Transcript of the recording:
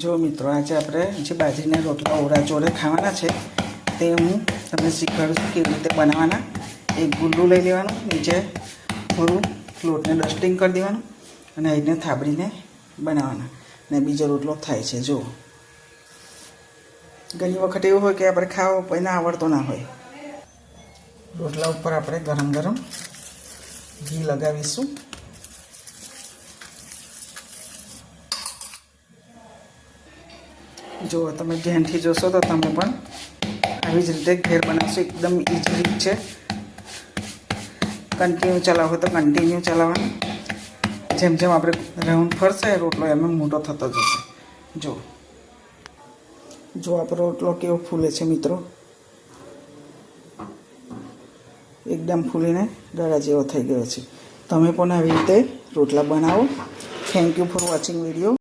જો મિત્રો આજે આપણે જે બાજરીના રોટલા ઓળા જોડે ખાવાના છે તે હું તમને શીખવાડું છું કેવી રીતે બનાવવાના. એક ગુલ્લું લઈ લેવાનું, નીચે થોડું લોટને ડસ્ટિંગ કરી દેવાનું અને એને થાબડીને બનાવવાના અને બીજો રોટલો થાય છે. જુઓ, ઘણી વખત એવું હોય કે આપણે ખાવો કોઈને આવડતો ના હોય. રોટલા ઉપર આપણે ગરમ ગરમ ઘી લગાવીશું. જો તમે ધ્યાનથી જોશો તો તમે પણ આવી જ રીતે ઘેર બનાવશો. એકદમ ઇઝી રીત છે. કન્ટિન્યુ ચલાવો તો કન્ટિન્યુ ચલાવવાનું. જેમ જેમ આપણે રાઉન્ડ ફરશે રોટલો એમ મોટો થતો જશે. જો આપણો રોટલો કેવો ફૂલે છે મિત્રો, એકદમ ફૂલીને દડા જેવો થઈ ગયો છે. તમે પણ આવી રીતે રોટલા બનાવો. Thank you for watching video.